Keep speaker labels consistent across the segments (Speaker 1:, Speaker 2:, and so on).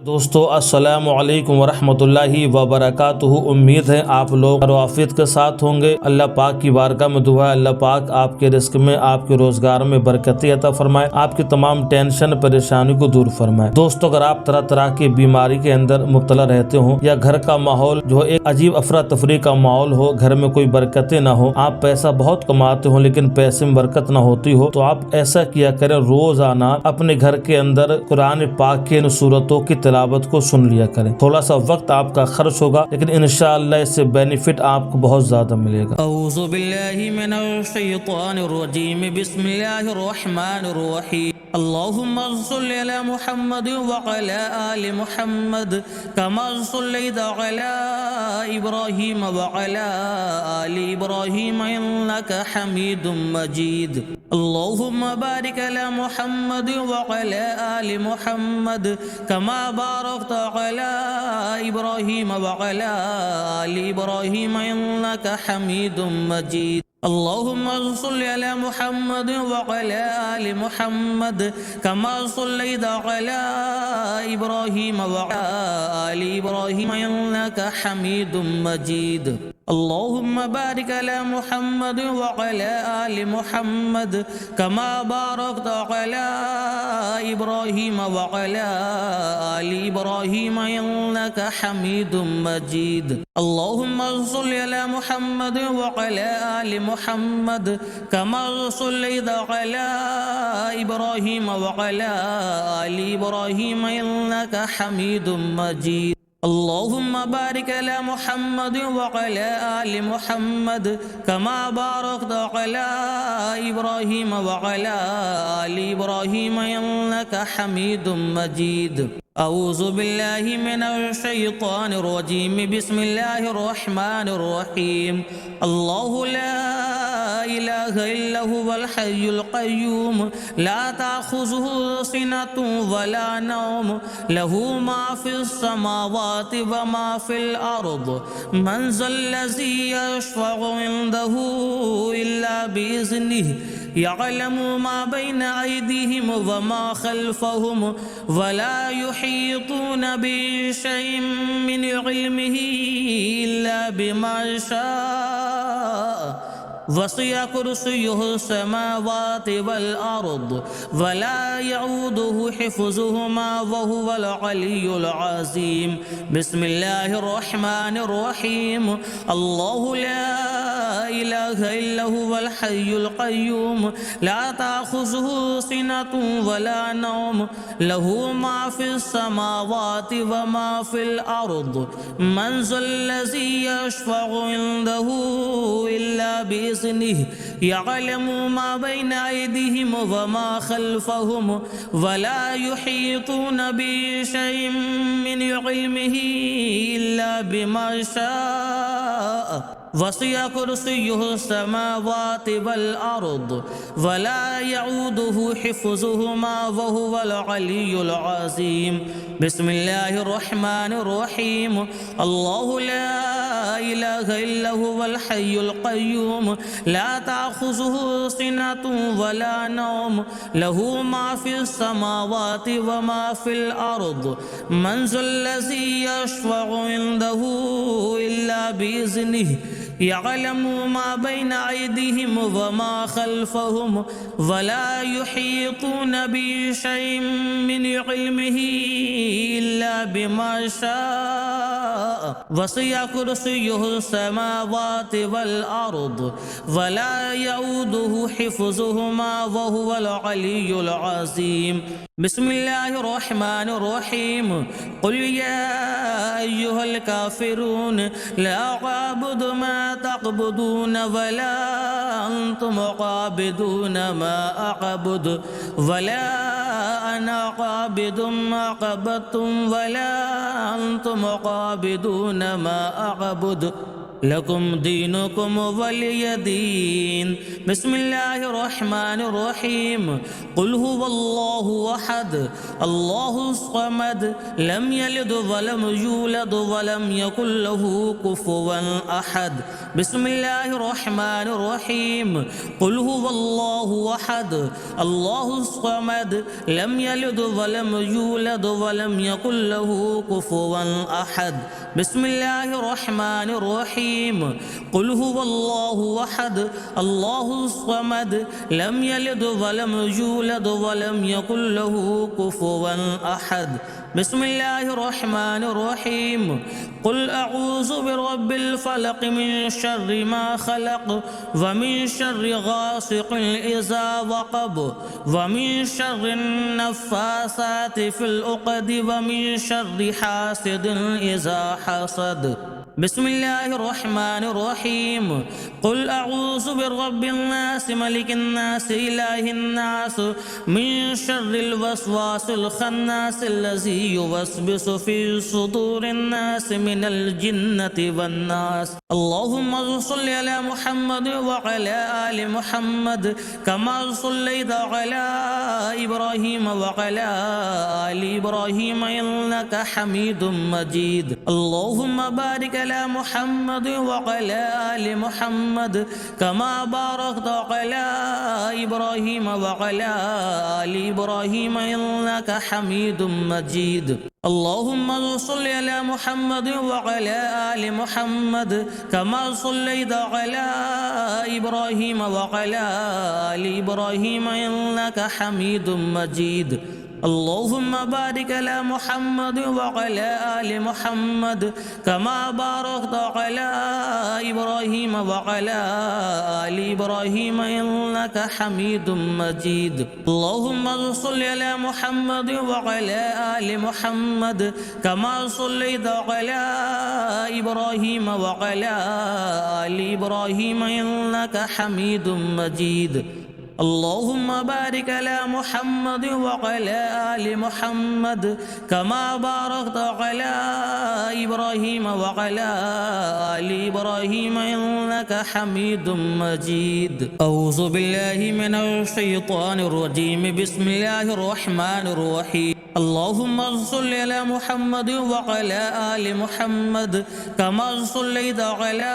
Speaker 1: दोस्तों अस्सलामु अलैकुम वरहमतुल्लाहि वबरकातुहू। उम्मीद है आप लोग आफियत के साथ होंगे। अल्लाह पाक की बारगाह में दुआ है अल्लाह पाक आपके रिस्क में, आपके रोजगार में बरकती अता फरमाए, आपकी तमाम टेंशन परेशानी को दूर फरमाए। दोस्तों अगर आप तरह तरह की बीमारी के अंदर मुब्तला रहते हो या घर का माहौल जो एक अजीब अफरा तफरी का माहौल हो, घर में कोई बरकतें ना हो, आप पैसा बहुत कमाते हो लेकिन पैसे में बरकत ना होती हो, तो आप ऐसा किया करें, रोजाना अपने घर के अंदर कुरान पाक के इन सूरतों की तिलावत को सुन लिया करें। थोड़ा सा वक्त आपका खर्च होगा लेकिन इंशाअल्लाह इससे बेनिफिट आपको बहुत ज्यादा मिलेगा। औज़ु बिल्लाहि मिनश शैतानिर रजीम, बिस्मिल्लाहिर रहमानिर रहीम। अल्लाहुम्मा सल्लि अला मुहम्मद व अला आलि मुहम्मद कमा सल्लैता अला इब्राहीम व अला आलि इब्राहीम इन्नका हमीदुम मजीद। अल्लाहुम्मा बारिक अला मुहम्मद व अला आलि मुहम्मद कमा बारकता अला इब्राहीम व अला आलि इब्राहीम इन्नका हमीदुम मजीद। अल्लाहुम्मा सल्लि अला मुहम्मद व अला आलि मुहम्मद कमा सल्लैता अला इब्राहीम व अला आलि इब्राहीम इन्नका हमीदुम मजीद। अल्लाहुम्मा बारिक अला मुहम्मद व अला आलि मुहम्मद कमा बारकता अला इब्राहीम व अला आलि इब्राहीम इन्नका हमीदुम मजीद। अल्लाहुम्मा सल्लि अला मुहम्मद व अला आलि मुहम्मद कमा सल्लैता अला इब्राहीम व अला आलि इब्राहीम इन्नका हमीदुम मजीद। अल्लाहुम्मा बारिक अला मुहम्मद व अला आलि मुहम्मद कमा बारकता अला इब्राहीम व अला आलि इब्राहीम इन्नका हमीदुम मजीद। औज़ु बिल्लाहि मिनश शैतानिर रजीम, बिस्मिल्लाहिर रहमानिर रहीम। अल्लाहु ला इलाहा इल्ला हुवल हय्युल क़य्यूम ला ताख़ुज़ुहु सिनतुन वला नौम लहू मा फ़िस समावाति व मा फ़िल अर्द मन ज़ल्लज़ी यशफ़अु इंदहु इल्ला बिइज़्निहि यअलमु मा बैना अयदीहिम व मा खल्फ़हुम वला युहीतूना बिशैइन मिन इल्मिही इल्ला बिमा शाअ वसिअ कुर्सियुहु समावाति वल अर्द वला यऊदुहु हिफ्ज़ुहुमा व हुवल अलियुल अज़ीम। बिस्मिल्लाहिर रहमानिर रहीम। अल्लाहु ला इलाहा इल्ला हुवल हय्युल क़य्यूम ला ताख़ुज़ुहु सिनतुन वला नौम लहू मा फ़िस समावाति व मा फ़िल अर्द मन ज़ल्लज़ी यशफ़अु इंदहु इल्ला बिइज़्निहि यअलमु मा बैना अयदीहिम व मा खल्फ़हुम वला युहीतूना बिशैइन मिन इल्मिही इल्ला बिमा शाअ वसिअ कुर्सियुहु समावाति वल अर्द वला यऊदुहु हिफ्ज़ुहुमा व हुवल अलियुल अज़ीम। बिस्मिल्लाहिर रहमानिर रहीम। अल्लाहु ला इलाहा इल्ला हुवल हय्युल क़य्यूम ला ताख़ुज़ुहु सिनतुन वला नौम लहू मा फ़िस समावाति व मा फ़िल अर्द मन ज़ल्लज़ी यशफ़अु इंदहु इल्ला बिइज़्निहि यअलमु मा बैना अयदीहिम व मा खल्फ़हुम वला युहीतूना बिशैइन मिन इल्मिही इल्ला बिमा शाअ वसिअ कुर्सियुहु समावाति वल अर्द वला यऊदुहु हिफ्ज़ुहुमा व हुवल अलियुल अज़ीम। बिस्मिल्लाहिर रहमानिर रहीम। क़ुल या अय्युहल काफ़िरून ला अअबुदु मा तअबुदून वला अंतुम आबिदून मा अअबुदु वला अना आबिदुम मा अअबदतुम वला अंतुम आबिदून मा अअबुदु
Speaker 2: لكم دينكم ولي دين. بسم الله الرحمن الرحيم. قل هو الله أحد الله الصمد لم يلد ولم يولد ولم يكن له كفوا أحد. بسم الله الرحمن الرحيم. قل هو الله أحد الله الصمد لم يلد ولم يولد ولم يكن له كفوا أحد. بسم الله الرحمن الرحيم. قل هو الله أحد الله الصمد لم يلد ولم يولد ولم يكن له كفوا أحد. بسم الله الرحمن الرحيم. قل أعوذ برب الفلق من شر ما خلق ومن شر غاسق إذا وقب ومن شر النفاثات في العقد ومن شر حاسد إذا حسد. بسم الله الرحمن الرحيم. قل أعوذ برب الناس ملك الناس إله الناس من شر الوسواس الخناس الذي يوسوس في صدور الناس من الجنة والناس. اللهم صل على محمد وعلى آل محمد كما صليت على إبراهيم وعلى آل إبراهيم إنك حميد مجيد. اللهم بارك على محمد وعلى آل محمد كما باركت على إبراهيم وعلى آل إبراهيم إنك حميد مجيد. اللهم صل على محمد وعلى آل محمد كما صليت على إبراهيم وعلى آل إبراهيم إنك حميد مجيد. اللهم بارك على محمد وعلى آل محمد كما باركت على إبراهيم وعلى آل إبراهيم إنك حميد مجيد. اللهم صل على محمد وعلى آل محمد كما صليت على إبراهيم وعلى آل إبراهيم إنك حميد مجيد. اللهم بارك على محمد وعلى آل محمد كما باركت على إبراهيم وعلى آل إبراهيم إنك حميد مجيد. أعوذ بالله من الشيطان الرجيم. بسم الله الرحمن الرحيم. اللهم صل على محمد وعلى آل محمد كما صليت على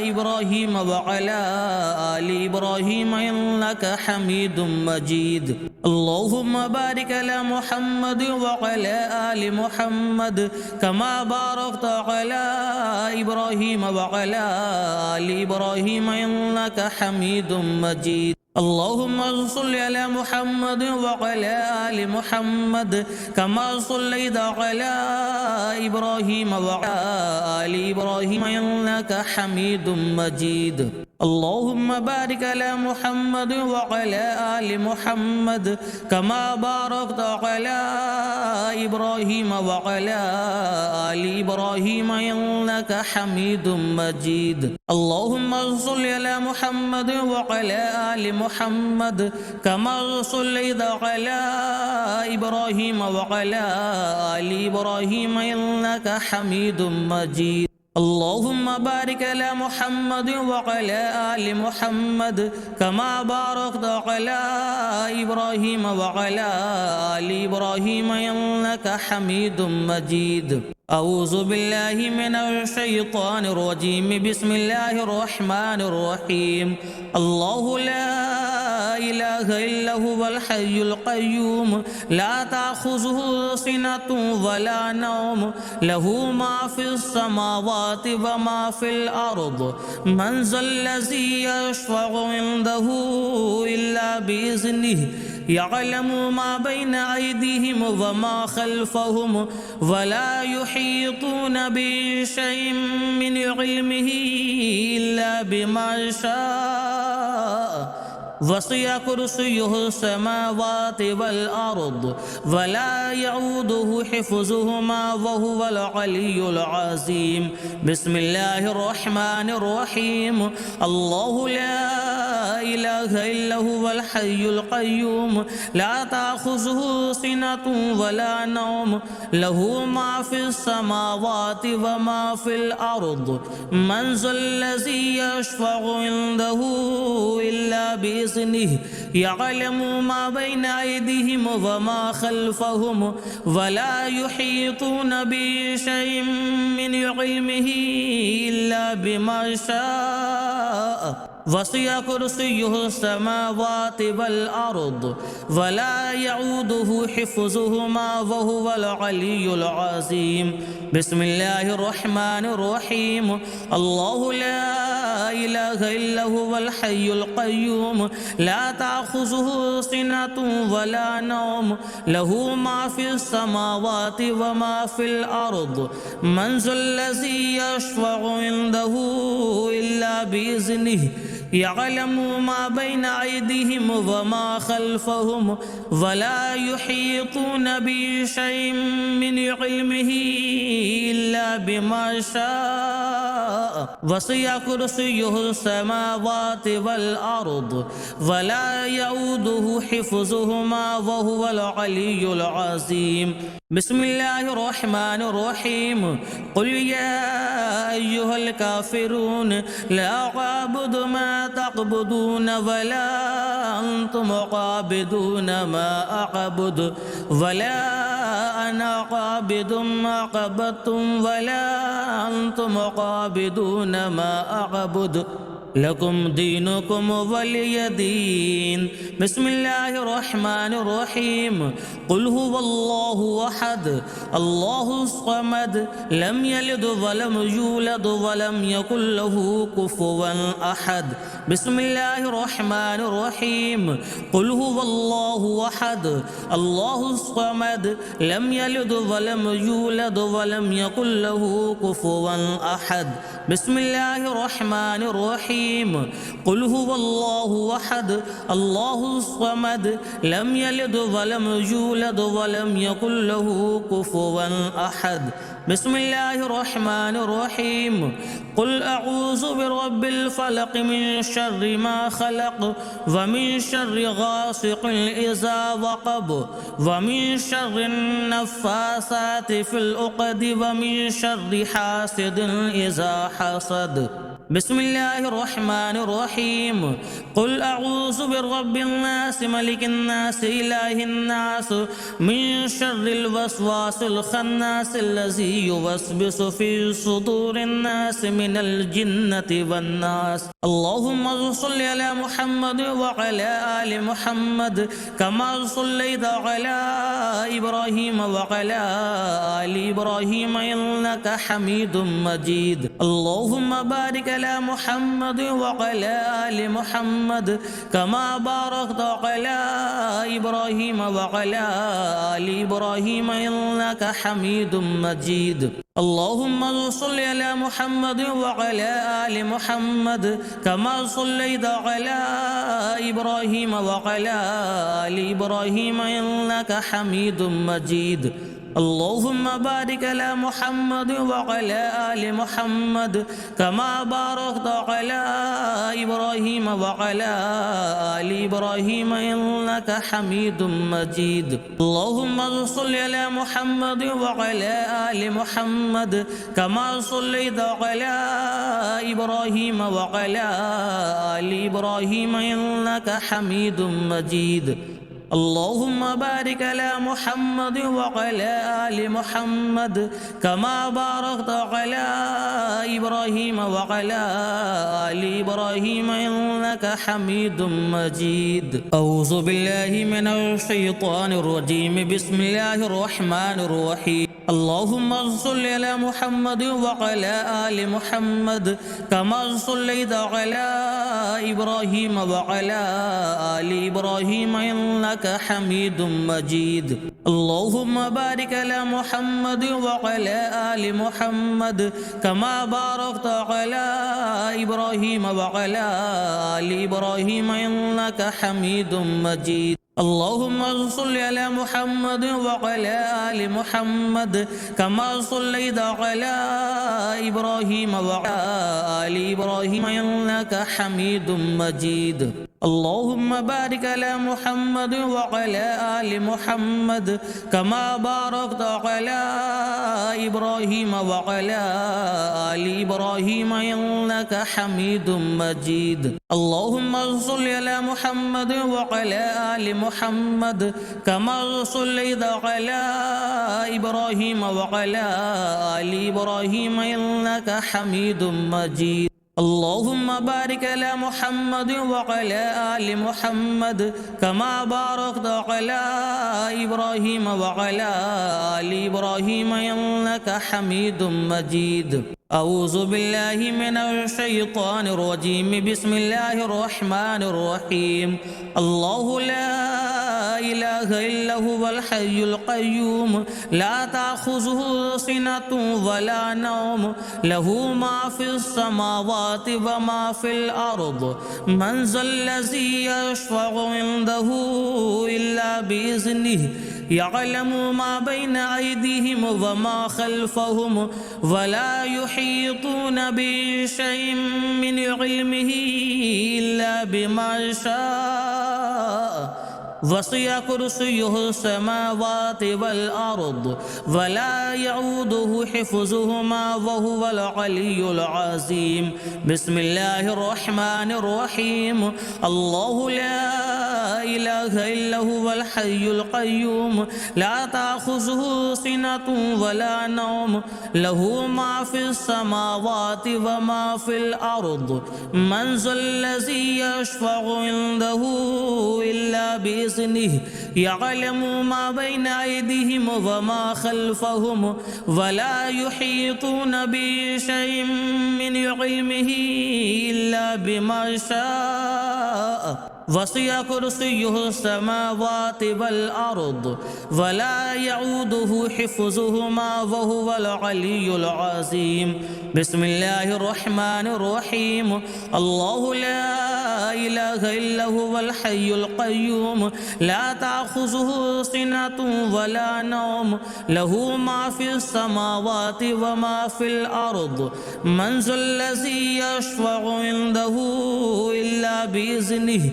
Speaker 2: إبراهيم وعلى آل إبراهيم إنك حميد مجيد. اللهم بارك على محمد وعلى آل محمد كما باركت على إبراهيم وعلى آل إبراهيم إنك حميد مجيد. اللهم صل على محمد وعلى آل محمد كما صليت على إبراهيم وعلى آل إبراهيم إنك حميد مجيد. اللهم بارك على محمد وعلى آل محمد كما باركت على إبراهيم وعلى آل إبراهيم إنك حميد مجيد. اللهم صل على محمد وعلى آل محمد كما صليت على إبراهيم وعلى آل إبراهيم إنك حميد مجيد. اللهم بارك على محمد وعلى آل محمد كما باركت على إبراهيم وعلى آل إبراهيم إنك حميد مجيد. أعوذ بالله من الشيطان الرجيم. بسم الله الرحمن الرحيم. الله لا إله إلا هو الحي القيوم لا تأخذه سنة ولا نوم له ما في السماوات وما في الأرض من ذا الذي يشفع عنده إلا بإذنه يعلم ما بين أيديهم وما خلفهم ولا يحيطون بشيء من علمه إلا بما شاء وسع كرسيه السماوات والأرض ولا يعوده حفظهما وهو العلي العظيم. بسم الله الرحمن الرحيم. الله لا إله إلا هو الحي القيوم لا تأخذه سنة ولا نوم له ما في السماوات وما في الأرض من ذا الذي يشفع عنده إلا بإذنه يعلم ما بين أيديهم وما خلفهم ولا يحيطون بشيء من علمه إلا بما شاء وسع كرسيه السماوات والأرض ولا يعوده حفظهما وهو العلي العظيم بسم الله الرحمن الرحيم الله لا إله إلا هو الحي القيوم لا تأخذه سنة ولا نوم له ما في السماوات وما في الأرض من ذا الذي يشفع عنده إلا بإذنه يعلم ما بين أيديهم وما خلفهم ولا يحيطون بشيء من علمه إلا بما شاء وسع كرسيه السماوات والأرض ولا يؤوده حفظهما وهو العلي العظيم بسم الله الرحمن الرحيم قل يا أيها الكافرون لا أعبد ما تعبدون ولا أنتم عابدون ما أعبد ولا أنا عابد ما عبدتم ولا أنتم عابدون ما أعبد لكم دينكم ولي دين بسم الله الرحمن الرحيم قل هو الله أحد الله الصمد لم يلد ولم يولد ولم يكن له كفوا أحد بسم الله الرحمن الرحيم قل هو الله أحد الله الصمد لم يلد ولم يولد ولم يكن له كفوا أحد بسم الله الرحمن الرحيم قل هو الله أحد الله الصمد لم يلد ولم يولد ولم يكن له كفوا أحد بسم الله الرحمن الرحيم قل أعوذ برب الفلق من شر ما خلق ومن شر غاسق إذا وقب ومن شر النفاثات في العقد ومن شر حاسد إذا حسد بسم الله الرحمن الرحيم قل أعوذ برب الناس ملك الناس إله الناس من شر الوسواس الخناس الذي يوسوس في صدور الناس من الجنة والناس اللهم صل على محمد وعلى آل محمد كما صليت على إبراهيم وعلى آل إبراهيم إنك حميد مجيد اللهم بارك على محمد وعلى آل محمد كما باركت على إبراهيم وعلى آل إبراهيم إنك حميد مجيد اللهم صل على محمد وعلى آل محمد كما صليت على إبراهيم وعلى آل إبراهيم إنك حميد مجيد اللهم بارك على محمد وعلى آل محمد كما باركت على إبراهيم وعلى آل إبراهيم إنك حميد مجيد اللهم صل على محمد وعلى آل محمد كما صليت على إبراهيم وعلى آل إبراهيم إنك حميد مجيد اللهم بارك على محمد وعلى آل محمد كما باركت على إبراهيم وعلى آل إبراهيم إنك حميد مجيد أعوذ بالله من الشيطان الرجيم بسم الله الرحمن الرحيم اللهم صل على محمد وعلى آل محمد كما صليت على إبراهيم وعلى آل إبراهيم إنك حميد مجيد اللهم بارك على محمد وعلى آل محمد كما باركت على إبراهيم وعلى آل إبراهيم إنك حميد مجيد اللهم صل على محمد وعلى آل محمد كما صليت على إبراهيم وعلى آل إبراهيم إنك حميد مجيد. اللهم بارك على محمد وعلى آل محمد كما باركت على إبراهيم وعلى آل إبراهيم إنك حميد مجيد. اللهم صل على محمد وعلى آل محمد كما صليت على إبراهيم وعلى آل إبراهيم إنك حميد مجيد. اللهم بارك على محمد وعلى آل محمد كما باركت على إبراهيم وعلى آل إبراهيم إنك حميد مجيد. أعوذ بالله من الشيطان الرجيم. بسم الله الرحمن الرحيم. الله لا إله إلا هو الحي القيوم لا تأخذه سنة ولا نوم له ما في السماوات وما في الأرض من ذا الذي يشفع عنده إلا بإذنه يعلم ما بين أيديهم وما خلفهم ولا يحيطون بشيء من علمه إلا بما شاء وسع كرسيه السماوات والأرض ولا يعوده حفظهما وهو العلي العظيم. بسم الله الرحمن الرحيم. الله لا إله إلا هو الحي القيوم لا تأخذه سنة ولا نوم له ما في السماوات وما في الأرض من ذا الذي يشفع عنده إلا بإذنه يعلم ما بين أيديهم وما خلفهم ولا يحيطون بشيء من علمه إلا بما شاء وسع كرسيه السماوات والأرض ولا يعوده حفظهما وهو العلي العظيم. بسم الله الرحمن الرحيم. الله لا إله إلا هو الحي القيوم لا تأخذه سنة ولا نوم له ما في السماوات وما في الأرض من ذا الذي يشفع عنده إلا بإذنه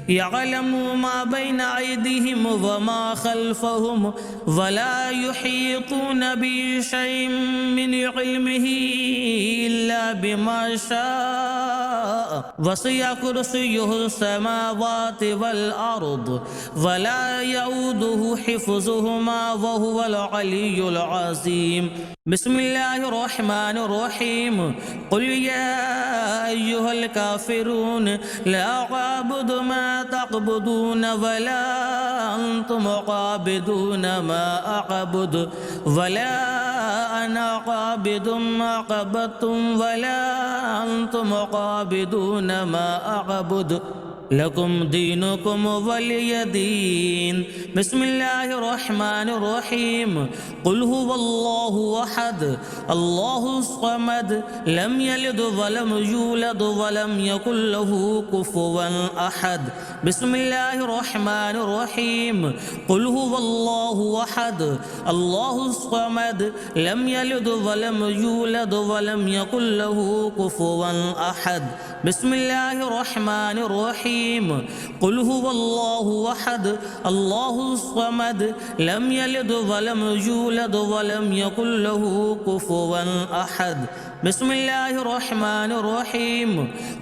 Speaker 2: يعلم ما بين أيديهم وما خلفهم ولا يحيطون بشيء من علمه إلا بما شاء وسع كرسيه السماوات والأرض ولا يعوده حفظهما وهو العلي العظيم. بسم الله الرحمن الرحيم. قل يا أيها الكافرون لا أعبد ما تعبدون ولا أنتم عابدون ما أعبد ولا أنا عابد ما عبدتم ولا أنتم عابدون ما أعبد لكم دينكم ولي دين. بسم الله الرحمن الرحيم. قل هو الله أحد الله الصمد لم يلد ولم يولد ولم يكن له كفوا أحد. بسم الله الرحمن الرحيم. قل هو الله أحد الله الصمد لم يلد ولم يولد ولم يكن له كفوا أحد. بسم الله الرحمن الرحيم. قل هو الله أحد الله الصمد لم يلد ولم يولد ولم يكن له كفوا أحد. بسم الله الرحمن الرحيم.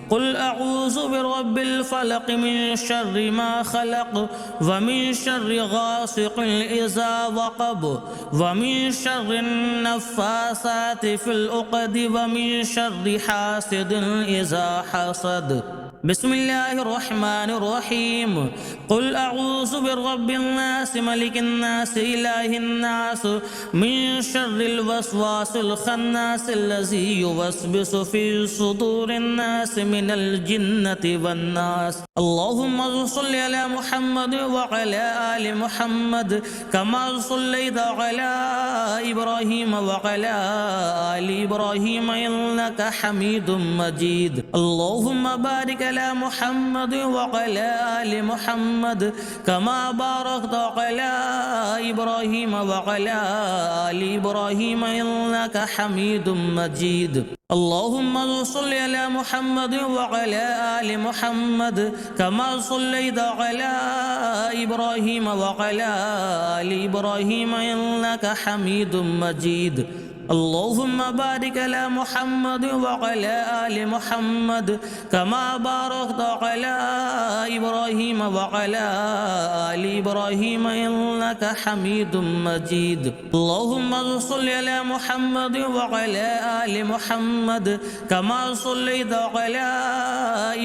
Speaker 2: قل أعوذ برب الفلق من شر ما خلق ومن شر غاسق إذا وقب ومن شر النفاثات في العقد ومن شر حاسد إذا حسد. بسم الله الرحمن الرحيم. قل أعوذ برب الناس ملك الناس إله الناس من شر الوسواس الخناس الذي يوسوس في صدور الناس من الجنة والناس. اللهم صل على محمد وعلى آل محمد كما صليت على إبراهيم وعلى آل إبراهيم إنك حميد مجيد. اللهم بارك على محمد وعلى آل محمد كما باركت على إبراهيم وعلى آل إبراهيم إنك حميد مجيد اللهم صل على محمد وعلى آل محمد كما صليت على إبراهيم وعلى آل إبراهيم إنك حميد مجيد اللهم بارك على محمد وعلى آل محمد كما باركت على إبراهيم وعلى آل إبراهيم إنك حميد مجيد اللهم صل على محمد وعلى آل محمد كما صليت على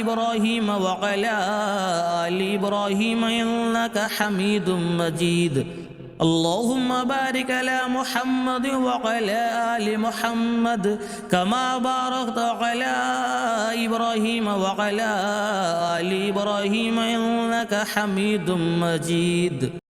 Speaker 2: إبراهيم وعلى آل إبراهيم إنك حميد مجيد اللهم بارك على محمد وعلى آل محمد كما باركت على إبراهيم وعلى آل إبراهيم إنك حميد مجيد